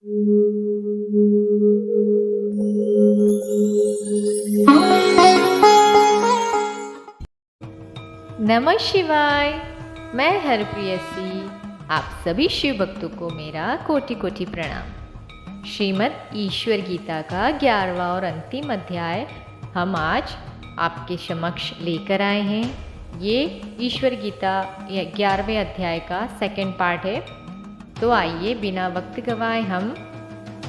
नमः शिवाय। मैं हरप्रियसी, आप सभी शिव भक्तों को मेरा कोटि कोटि प्रणाम। श्रीमद् ईश्वर गीता का 11वां और अंतिम अध्याय हम आज आपके समक्ष लेकर आए हैं। ये ईश्वर गीता 11वें अध्याय का सेकंड पार्ट है। तो आइए बिना वक्त गवाए हम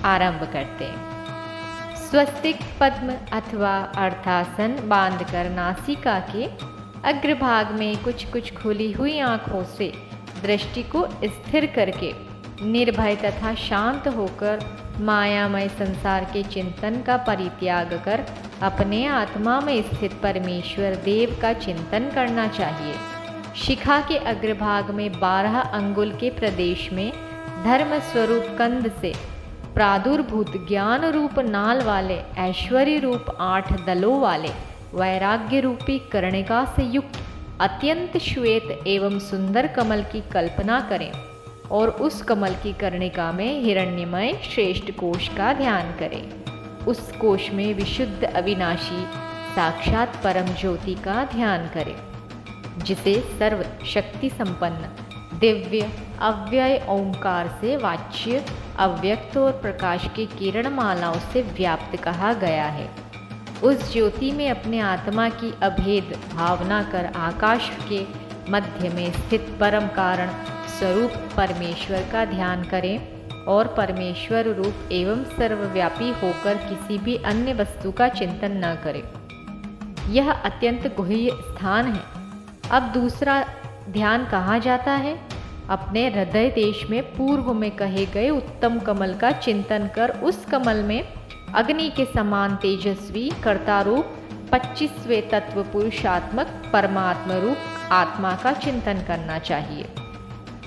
आरंभ करते हैं। स्वस्तिक पद्म अथवा अर्थासन बांधकर नासिका के अग्रभाग में कुछ कुछ खुली हुई आँखों से दृष्टि को स्थिर करके निर्भय तथा शांत होकर मायामय संसार के चिंतन का परित्याग कर अपने आत्मा में स्थित परमेश्वर देव का चिंतन करना चाहिए। शिखा के अग्रभाग में 12 अंगुल के प्रदेश में धर्म स्वरूप कंद से प्रादुर्भूत ज्ञान रूप नाल वाले ऐश्वर्य रूप 8 दलों वाले वैराग्य रूपी कर्णिका से युक्त अत्यंत श्वेत एवं सुंदर कमल की कल्पना करें और उस कमल की कर्णिका में हिरण्यमय श्रेष्ठ कोश का ध्यान करें। उस कोश में विशुद्ध अविनाशी साक्षात परम ज्योति का ध्यान करें, जिसे सर्व शक्ति संपन्न दिव्य अव्यय ओंकार से वाच्य अव्यक्त और प्रकाश की किरण मालाओं से व्याप्त कहा गया है। उस ज्योति में अपने आत्मा की अभेद भावना कर आकाश के मध्य में स्थित परम कारण स्वरूप परमेश्वर का ध्यान करें और परमेश्वर रूप एवं सर्वव्यापी होकर किसी भी अन्य वस्तु का चिंतन न करें। यह अत्यंत गुह्य स्थान है। अब दूसरा ध्यान कहाँ जाता है? अपने हृदय देश में पूर्व में कहे गए उत्तम कमल का चिंतन कर उस कमल में अग्नि के समान तेजस्वी कर्ता रूप 25वें तत्व पुरुषात्मक परमात्मा रूप आत्मा का चिंतन करना चाहिए।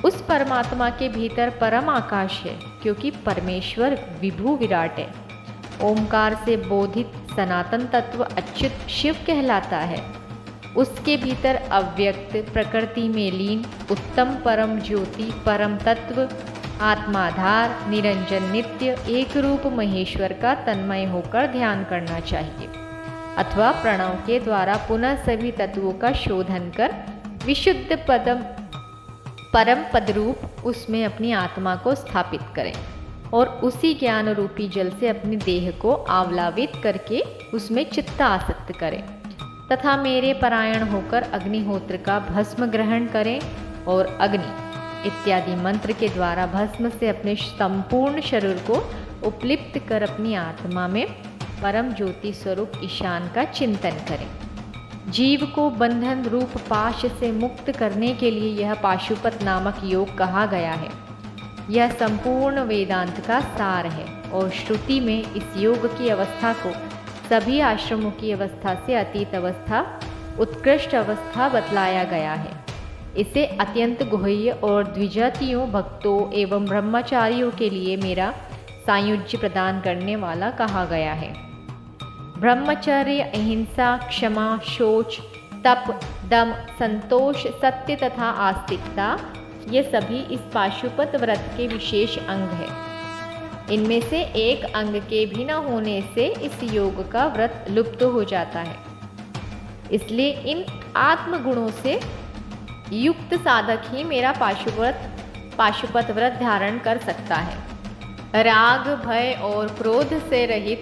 उस परमात्मा के भीतर परम आकाश है, क्योंकि परमेश्वर विभु विराट है। ओंकार से बोधित सनातन तत्व अच्युत शिव कहलाता है। उसके भीतर अव्यक्त प्रकृति में लीन उत्तम परम ज्योति परम तत्व आत्माधार निरंजन नित्य एक रूप महेश्वर का तन्मय होकर ध्यान करना चाहिए, अथवा प्रणव के द्वारा पुनः सभी तत्वों का शोधन कर विशुद्ध परम पदरूप उसमें अपनी आत्मा को स्थापित करें और उसी ज्ञान रूपी जल से अपने देह को आवलावित करके उसमें चित्त आसक्त करें तथा मेरे परायण होकर अग्निहोत्र का भस्म ग्रहण करें और अग्नि इत्यादि मंत्र के द्वारा भस्म से अपने संपूर्ण शरीर को उपलिप्त कर अपनी आत्मा में परम ज्योति स्वरूप ईशान का चिंतन करें। जीव को बंधन रूप पाश से मुक्त करने के लिए यह पाशुपत नामक योग कहा गया है। यह संपूर्ण वेदांत का सार है और श्रुति में इस योग की अवस्था को सभी आश्रमों की अवस्था से अतीत अवस्था उत्कृष्ट अवस्था बतलाया गया है। इसे अत्यंत गुह्य और द्विजातियों भक्तों एवं ब्रह्मचारियों के लिए मेरा सायुज्य प्रदान करने वाला कहा गया है। ब्रह्मचर्य अहिंसा क्षमा शौच तप दम संतोष सत्य तथा आस्तिकता ये सभी इस पाशुपत व्रत के विशेष अंग हैं। इनमें से एक अंग के भी न होने से इस योग का व्रत लुप्त हो जाता है। इसलिए इन आत्म गुणों से युक्त साधक ही मेरा पाशुपत व्रत धारण कर सकता है। राग भय और क्रोध से रहित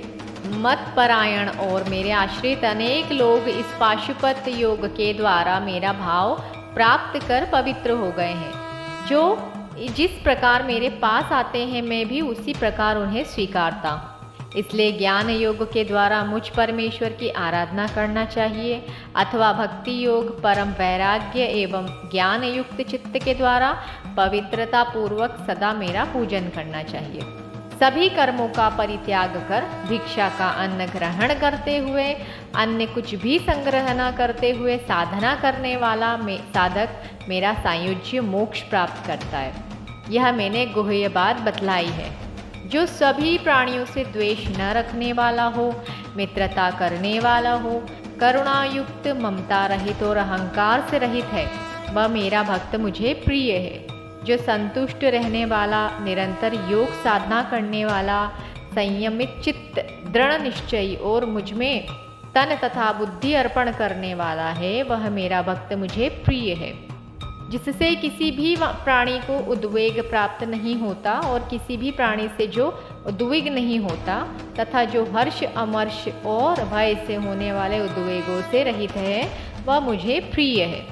मत परायण और मेरे आश्रित अनेक लोग इस पाशुपत योग के द्वारा मेरा भाव प्राप्त कर पवित्र हो गए हैं। जो जिस प्रकार मेरे पास आते हैं मैं भी उसी प्रकार उन्हें स्वीकारता हूँ। इसलिए ज्ञान योग के द्वारा मुझ परमेश्वर की आराधना करना चाहिए अथवा भक्ति योग परम वैराग्य एवं ज्ञान युक्त चित्त के द्वारा पवित्रता पूर्वक सदा मेरा पूजन करना चाहिए। सभी कर्मों का परित्याग कर भिक्षा का अन्न ग्रहण करते हुए अन्य कुछ भी संग्रह न करते हुए साधना करने वाला साधक मेरा सायुज्य मोक्ष प्राप्त करता है। यह मैंने गुह्य बात बतलाई है। जो सभी प्राणियों से द्वेष न रखने वाला हो, मित्रता करने वाला हो, करुणायुक्त ममता रहित और अहंकार से रहित है, वह मेरा भक्त मुझे प्रिय है। जो संतुष्ट रहने वाला, निरंतर योग साधना करने वाला, संयमित चित्त, दृढ़ निश्चयी और मुझमें तन तथा बुद्धि अर्पण करने वाला है, वह मेरा भक्त मुझे प्रिय है। जिससे किसी भी प्राणी को उद्वेग प्राप्त नहीं होता और किसी भी प्राणी से जो उद्विग्न नहीं होता तथा जो हर्ष, अमर्ष और भय से होने वाले उद्वेगों से रहित है, वह मुझे प्रिय है।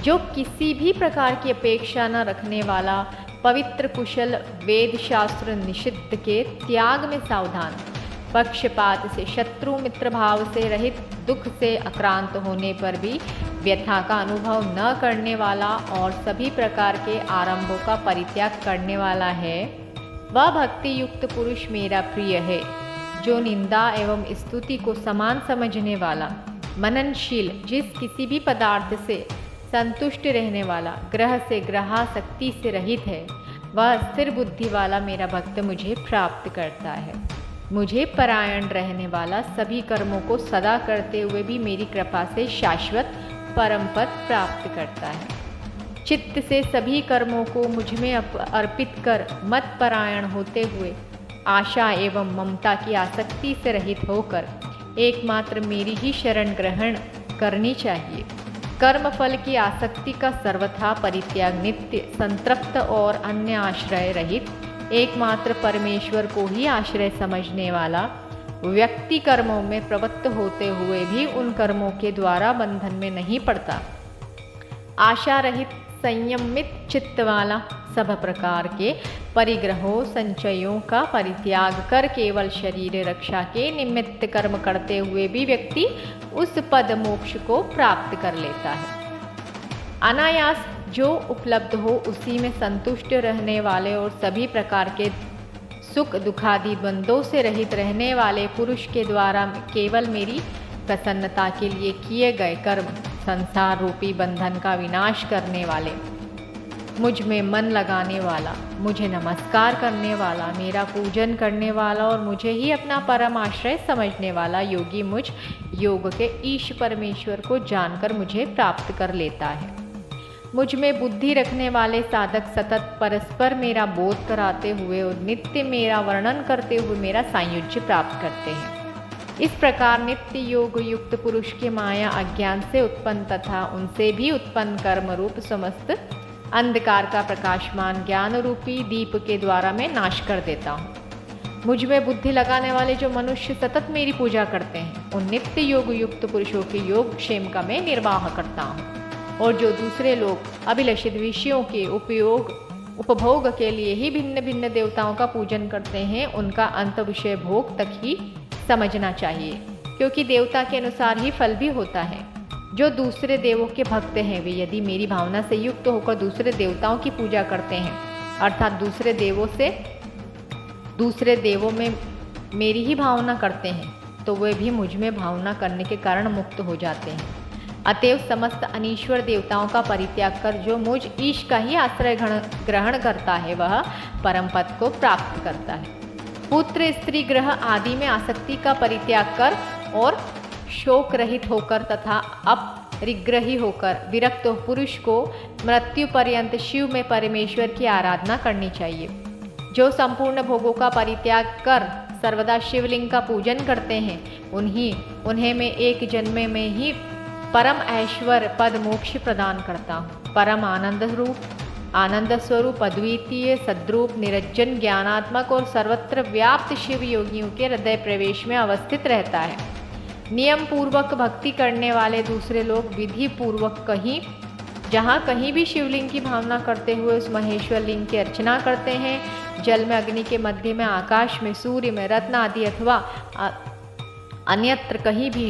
जो किसी भी प्रकार की अपेक्षा न रखने वाला, पवित्र, कुशल, वेद शास्त्र निषिद्ध के त्याग में सावधान, पक्षपात से, शत्रु मित्र भाव से रहित, दुख से आक्रांत होने पर भी व्यथा का अनुभव न करने वाला और सभी प्रकार के आरंभों का परित्याग करने वाला है, वह भक्ति युक्त पुरुष मेरा प्रिय है। जो निंदा एवं स्तुति को समान समझने वाला, मननशील, जिस किसी भी पदार्थ से संतुष्ट रहने वाला, ग्रह से ग्रहासक्ति से रहित है, वह स्थिर बुद्धि वाला मेरा भक्त मुझे प्राप्त करता है। मुझे परायण रहने वाला, सभी कर्मों को सदा करते हुए भी मेरी कृपा से शाश्वत परम पद प्राप्त करता है। चित्त से सभी कर्मों को मुझ में अर्पित कर मत परायण होते हुए, आशा एवं ममता की आसक्ति से रहित होकर एकमात्र मेरी ही शरण ग्रहण करनी चाहिए। कर्म फल की आसक्ति का सर्वथा परित्याग, नित्य संतृप्त और अन्य आश्रय रहित एकमात्र परमेश्वर को ही आश्रय समझने वाला व्यक्ति कर्मों में प्रवृत्त होते हुए भी उन कर्मों के द्वारा बंधन में नहीं पड़ता। आशा रहित, संयमित चित्त वाला, सब प्रकार के परिग्रहों, संचयों का परित्याग कर केवल शरीर रक्षा के निमित्त कर्म करते हुए भी व्यक्ति उस पद मोक्ष को प्राप्त कर लेता है। अनायास जो उपलब्ध हो उसी में संतुष्ट रहने वाले और सभी प्रकार के सुख दुखादि द्वंद्वों से रहित रहने वाले पुरुष के द्वारा केवल मेरी प्रसन्नता के लिए किए गए कर्म, संसार रूपी बंधन का विनाश करने वाले, मुझ में मन लगाने वाला, मुझे नमस्कार करने वाला, मेरा पूजन करने वाला और मुझे ही अपना परम आश्रय समझने वाला योगी मुझ योग के ईश परमेश्वर को जानकर मुझे प्राप्त कर लेता है। मुझ में बुद्धि रखने वाले साधक सतत परस्पर मेरा बोध कराते हुए और नित्य मेरा वर्णन करते हुए मेरा सायुज्य प्राप्त करते हैं। इस प्रकार नित्य योग युक्त पुरुष के माया अज्ञान से उत्पन्न तथा उनसे भी उत्पन्न कर्म रूप समस्त अंधकार का प्रकाशमान ज्ञान रूपी दीप के द्वारा मैं नाश कर देता हूँ। मुझ में बुद्धि लगाने वाले जो मनुष्य सतत मेरी पूजा करते हैं, उन नित्य योग युक्त पुरुषों के योग क्षेम का मैं निर्वाह करता हूँ। और जो दूसरे लोग अभिलषित विषयों के उपभोग के लिए ही भिन्न भिन्न देवताओं का पूजन करते हैं, उनका अंत विषय भोग तक ही समझना चाहिए, क्योंकि देवता के अनुसार ही फल भी होता है। जो दूसरे देवों के भक्त हैं, वे यदि मेरी भावना से युक्त होकर दूसरे देवताओं की पूजा करते हैं, अर्थात दूसरे देवों में मेरी ही भावना करते हैं, तो वे भी मुझ में भावना करने के कारण मुक्त हो जाते हैं। अतएव समस्त अनीश्वर देवताओं का परित्याग कर जो मुझ ईश का ही आश्रय ग्रहण करता है, वह परम पद को प्राप्त करता है। पुत्र, स्त्री, ग्रह आदि में आसक्ति का परित्याग कर और शोक रहित होकर तथा अपरिग्रही होकर विरक्त पुरुष को मृत्यु पर्यंत शिव में परमेश्वर की आराधना करनी चाहिए। जो संपूर्ण भोगों का परित्याग कर सर्वदा शिवलिंग का पूजन करते हैं, उन्हें मैं एक जन्म में ही परम ऐश्वर्य पद मोक्ष प्रदान करता हूँ। परम आनंद स्वरूप, अद्वितीय, सद्रूप, निरंजन, ज्ञानात्मक और सर्वत्र व्याप्त शिव योगियों के हृदय प्रवेश में अवस्थित रहता है। नियम पूर्वक भक्ति करने वाले दूसरे लोग विधि पूर्वक जहाँ कहीं भी शिवलिंग की भावना करते हुए उस महेश्वर लिंग की अर्चना करते हैं। जल में, अग्नि के मध्य में, आकाश में, सूर्य में, रत्न आदि अथवा अन्यत्र कहीं भी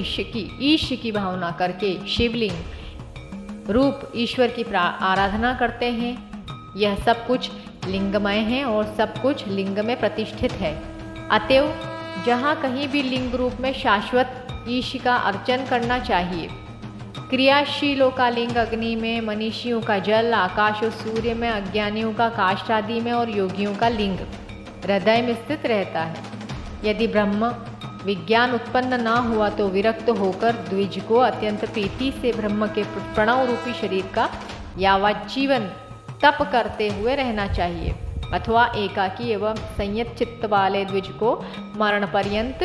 ईश की भावना करके शिवलिंग रूप ईश्वर की आराधना करते हैं। यह सब कुछ लिंगमय है और सब कुछ लिंग में प्रतिष्ठित है। अतएव जहाँ कहीं भी लिंग रूप में शाश्वत ईश का अर्चन करना चाहिए। क्रियाशीलों का लिंग अग्नि में, मनीषियों का जल, आकाश और सूर्य में, अज्ञानियों का काष्ठ आदि में और योगियों का लिंग हृदय में स्थित रहता है। यदि ब्रह्म विज्ञान उत्पन्न न हुआ तो विरक्त होकर द्विज को अत्यंत प्रीति से ब्रह्म के प्रणव रूपी शरीर का यावत जीवन तप करते हुए रहना चाहिए, अथवा एकाकी एवं संयत चित्त वाले द्विज को मरण पर्यंत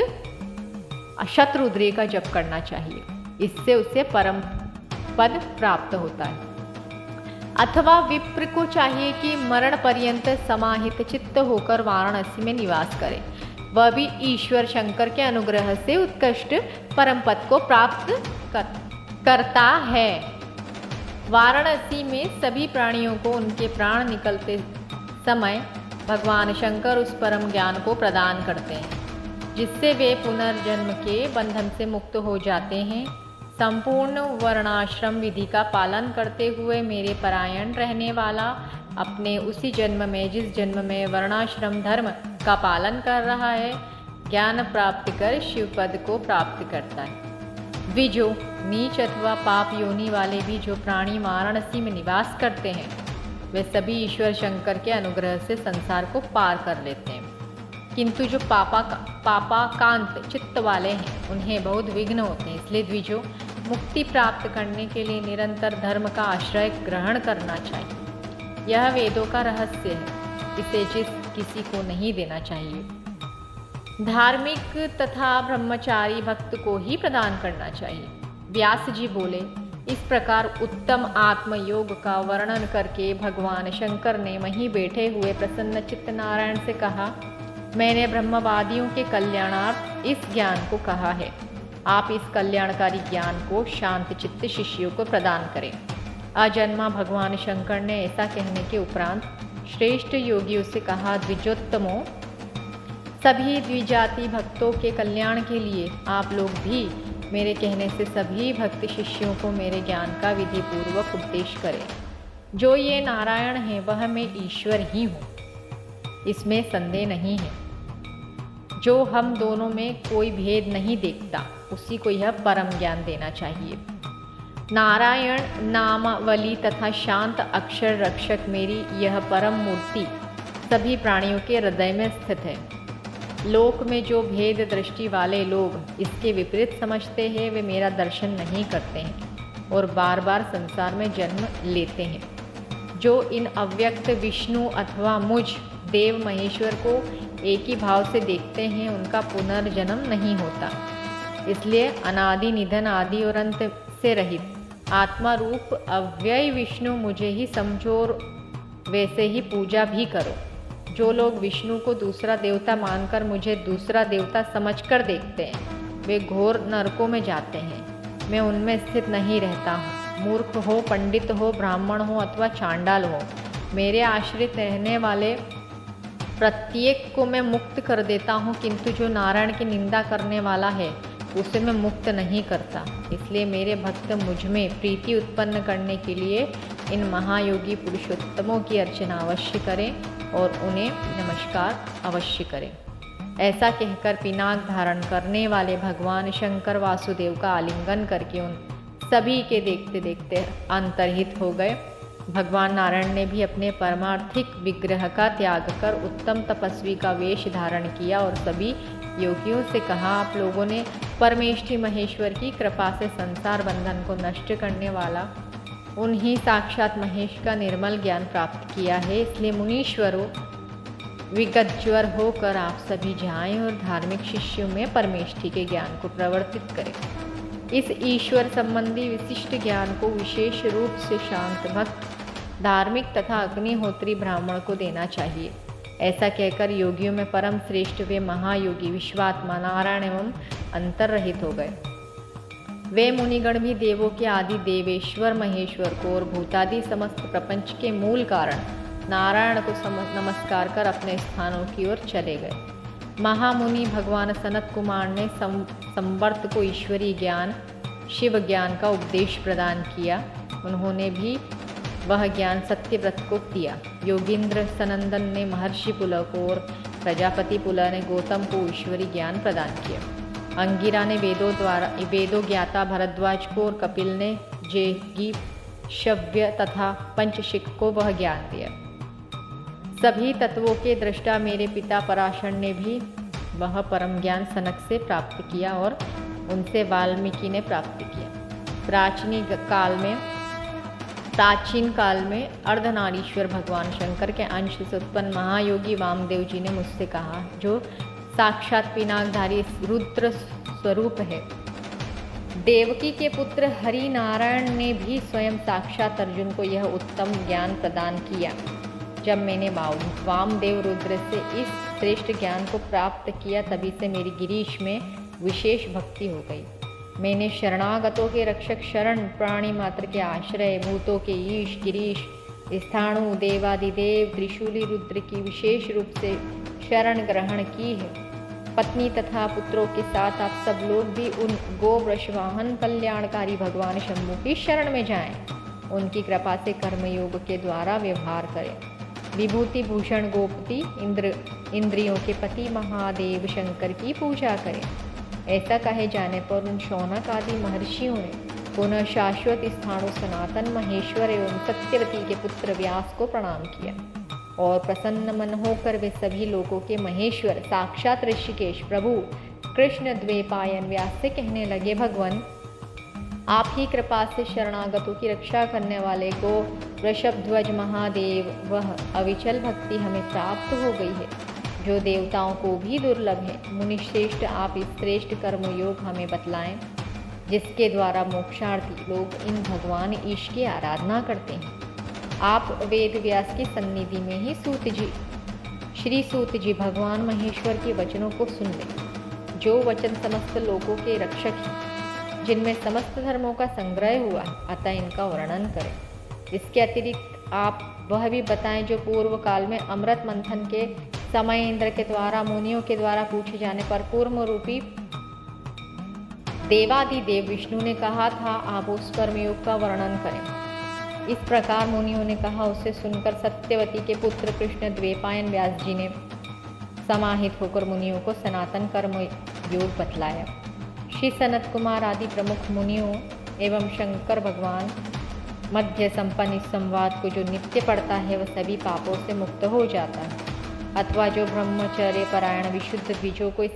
शत्रुद्री का जप करना चाहिए। इससे उसे परम पद प्राप्त होता है। अथवा विप्र को चाहिए कि मरण पर्यंत समाहित चित्त होकर वाराणसी में निवास करे, वह भी ईश्वर शंकर के अनुग्रह से उत्कृष्ट परम पद को प्राप्त करता है। वाराणसी में सभी प्राणियों को उनके प्राण निकलते समय भगवान शंकर उस परम ज्ञान को प्रदान करते हैं, जिससे वे पुनर्जन्म के बंधन से मुक्त हो जाते हैं। संपूर्ण वर्णाश्रम विधि का पालन करते हुए मेरे परायण रहने वाला अपने उसी जन्म में, जिस जन्म में वर्णाश्रम धर्म का पालन कर रहा है, ज्ञान प्राप्त कर शिव पद को प्राप्त करता है। द्विजो, नीच अथवा पाप योनि वाले भी जो प्राणी वाराणसी में निवास करते हैं, वे सभी ईश्वर शंकर के अनुग्रह से संसार को पार कर लेते हैं। किंतु जो पापाकांत चित्त वाले हैं, उन्हें बहुत विघ्न होते हैं। इसलिए द्विजो, मुक्ति प्राप्त करने के लिए निरंतर धर्म का आश्रय ग्रहण करना चाहिए। यह वेदों का रहस्य है, इसे किसी को नहीं देना चाहिए। धार्मिक तथा ब्रह्मचारी भक्त को ही प्रदान करना चाहिए। व्यास जी बोले, इस प्रकार उत्तम आत्मयोग का वर्णन करके भगवान शंकर ने वहीं बैठे हुए प्रसन्न चित्त नारायण से कहा, मैंने ब्रह्मवादियों के कल्याणार्थ इस ज्ञान को कहा है। आप इस कल्याणकारी ज्ञान को शांत चित्त शिष्यों को प्रदान करें। अजन्मा भगवान शंकर ने ऐसा कहने के उपरांत श्रेष्ठ योगियों से कहा, द्विजोत्तमों, सभी द्विजाति भक्तों के कल्याण के लिए आप लोग भी मेरे कहने से सभी भक्त शिष्यों को मेरे ज्ञान का विधि पूर्वक उपदेश करें। जो ये नारायण है वह मैं ईश्वर ही हूँ, इसमें संदेह नहीं है। जो हम दोनों में कोई भेद नहीं देखता, उसी को यह परम ज्ञान देना चाहिए। नारायण नामावली तथा शांत अक्षर रक्षक मेरी यह परम मूर्ति सभी प्राणियों के हृदय में स्थित है। लोक में जो भेद दृष्टि वाले लोग इसके विपरीत समझते हैं, वे मेरा दर्शन नहीं करते हैं और बार बार संसार में जन्म लेते हैं। जो इन अव्यक्त विष्णु अथवा मुझ देव महेश्वर को एक ही भाव से देखते हैं, उनका पुनर्जन्म नहीं होता। इसलिए अनादि निधन आदि और अंत से रहित आत्मा रूप अव्यय विष्णु मुझे ही समझो और वैसे ही पूजा भी करो। जो लोग विष्णु को दूसरा देवता मानकर मुझे दूसरा देवता समझकर देखते हैं, वे घोर नरकों में जाते हैं। मैं उनमें स्थित नहीं रहता हूँ। मूर्ख हो, पंडित हो, ब्राह्मण हो अथवा चांडाल हो, मेरे आश्रित रहने वाले प्रत्येक को मैं मुक्त कर देता हूँ, किंतु जो नारायण की निंदा करने वाला है उसे मैं मुक्त नहीं करता। इसलिए मेरे भक्त मुझ में प्रीति उत्पन्न करने के लिए इन महायोगी पुरुषोत्तमों की अर्चना अवश्य करें और उन्हें नमस्कार अवश्य करें। ऐसा कहकर पिनाक धारण करने वाले भगवान शंकर वासुदेव का आलिंगन करके उन सभी के देखते देखते अंतर्हित हो गए। भगवान नारायण ने भी अपने परमार्थिक विग्रह का त्याग कर उत्तम तपस्वी का वेश धारण किया और सभी योगियों से कहा, आप लोगों ने परमेष्ठी महेश्वर की कृपा से संसार बंधन को नष्ट करने वाला उन्हीं साक्षात महेश का निर्मल ज्ञान प्राप्त किया है। इसलिए मुनीश्वरों, विगतज्वर होकर आप सभी जाएं और धार्मिक शिष्यों में परमेष्ठी के ज्ञान को प्रवर्तित करें। इस ईश्वर संबंधी विशिष्ट ज्ञान को विशेष रूप से शांत भक्त, धार्मिक तथा अग्निहोत्री ब्राह्मण को देना चाहिए। ऐसा कहकर योगियों में परम श्रेष्ठ वे महायोगी विश्वात्मा नारायण एवं अंतर्रहित हो गए। वे मुनिगण भी देवों के आदि देवेश्वर महेश्वर को और भूतादि समस्त प्रपंच के मूल कारण नारायण को नमस्कार कर अपने स्थानों की ओर चले गए। महामुनि भगवान सनत कुमार ने संवर्त को ईश्वरीय ज्ञान, शिव ज्ञान का उपदेश प्रदान किया। उन्होंने भी वह ज्ञान सत्यव्रत को दिया। योगींद्र सनंदन ने महर्षि पुलह को और प्रजापति पुलह ने गौतम को ईश्वरीय ज्ञान प्रदान किया। अंगिरा ने वेदों ज्ञाता भरद्वाज को और कपिल ने जेगी, शव्य तथा पंचशिख को वह ज्ञान दिया। सभी तत्वों के दृष्टा मेरे पिता पराशर ने भी वह परम ज्ञान सनक से प्राप्त किया और उनसे वाल्मीकि ने प्राप्त किया। प्राचीन काल में प्राचीन काल में अर्धनारीश्वर भगवान शंकर के अंश से उत्पन्न महायोगी वामदेव जी ने मुझसे कहा, जो साक्षात पिनाकधारी रुद्र स्वरूप है। देवकी के पुत्र हरि नारायण ने भी स्वयं साक्षात अर्जुन को यह उत्तम ज्ञान प्रदान किया। जब मैंने वामदेव रुद्र से इस श्रेष्ठ ज्ञान को प्राप्त किया, तभी से मेरी गिरीश में विशेष भक्ति हो गई। मैंने शरणागतों के रक्षक, शरण प्राणी मात्र के आश्रय, भूतों के ईश, गिरीश, स्थाणु, देवादिदेव, त्रिशूली रुद्र की विशेष रूप से शरण ग्रहण की है। पत्नी तथा पुत्रों के साथ आप सब लोग भी उन गोवृषवाहन कल्याणकारी भगवान शंभु की शरण में जाएं। उनकी कृपा से कर्मयोग के द्वारा व्यवहार करें। विभूति भूषण गोपति इंद्रियों के पति महादेव शंकर की पूजा करें। ऐसा कहे जाने पर उन शौनक आदि महर्षियों ने पुनः शाश्वत स्थाणु सनातन महेश्वर एवं सत्यवती के पुत्र व्यास को प्रणाम किया और प्रसन्न मन होकर वे सभी लोगों के महेश्वर साक्षात ऋषिकेश प्रभु कृष्ण द्वैपायन व्यास से कहने लगे, भगवान आप ही कृपा से शरणागतों की रक्षा करने वाले को वृषभध्वज महादेव वह अविचल भक्ति हमें प्राप्त हो गई है, जो देवताओं को भी दुर्लभ है। मुनिश्रेष्ठ आप इस श्रेष्ठ कर्मयोग हमें बतलाएं, जिसके द्वारा मोक्षार्थी लोग इन भगवान ईश की आराधना करते हैं। आप वेद व्यास की सन्निधि में ही श्री सूत जी भगवान महेश्वर के वचनों को सुन लें, जो वचन समस्त लोगों के रक्षक हैं, जिनमें समस्त धर्मों का संग्रह हुआ है, अतः इनका वर्णन करें। इसके अतिरिक्त आप वह भी बताएं जो पूर्व काल में अमृत मंथन के समय इंद्र के द्वारा मुनियों के द्वारा पूछे जाने पर कूर्म रूपी देवादिदेव विष्णु ने कहा था, आप उस कर्मयोग का वर्णन करें। इस प्रकार मुनियों ने कहा। उसे सुनकर सत्यवती के पुत्र कृष्ण द्वैपायन व्यास जी ने समाहित होकर मुनियों को सनातन कर्म योग बतलाया। श्री सनत कुमार आदि प्रमुख मुनियों एवं शंकर भगवान मध्य संपन्न इस संवाद को जो नित्य पढ़ता है वह सभी पापों से मुक्त हो जाता है, अथवा जो ब्रह्मचर्य परायण विशुद्ध द्विजों को इस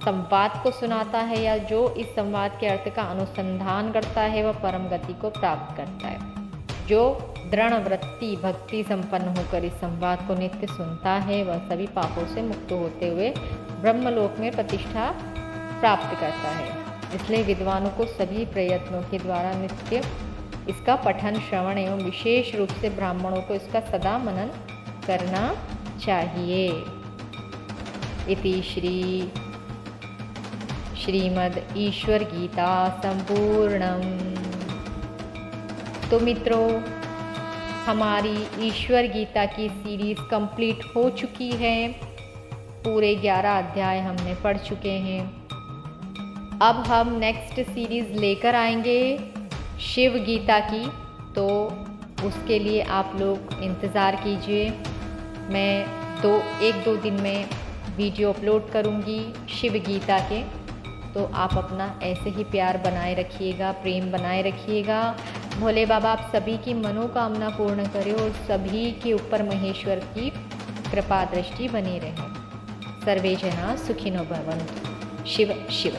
संवाद को सुनाता है या जो इस संवाद के अर्थ का अनुसंधान करता है वह परम गति को प्राप्त करता है। जो दृढ़ वृत्ति भक्ति संपन्न होकर इस संवाद को नित्य सुनता है वह सभी पापों से मुक्त होते हुए ब्रह्मलोक में प्रतिष्ठा प्राप्त करता है। इसलिए विद्वानों को सभी प्रयत्नों के द्वारा नित्य इसका पठन श्रवण एवं विशेष रूप से ब्राह्मणों को इसका सदा मनन करना चाहिए। इति श्रीमद् ईश्वर गीता संपूर्णम। तो मित्रों, हमारी ईश्वर गीता की सीरीज़ कंप्लीट हो चुकी है। पूरे 11 अध्याय हमने पढ़ चुके हैं। अब हम नेक्स्ट सीरीज़ लेकर आएंगे शिव गीता की, तो उसके लिए आप लोग इंतज़ार कीजिए। मैं 1-2 दिन में वीडियो अपलोड करूँगी शिव गीता के, तो आप अपना ऐसे ही प्यार बनाए रखिएगा, प्रेम बनाए रखिएगा। भोले बाबा आप सभी की मनोकामना पूर्ण करें और सभी के ऊपर महेश्वर की कृपा दृष्टि बनी रहे। सर्वे जना सुखिनो भवन्तु। शिव शिव।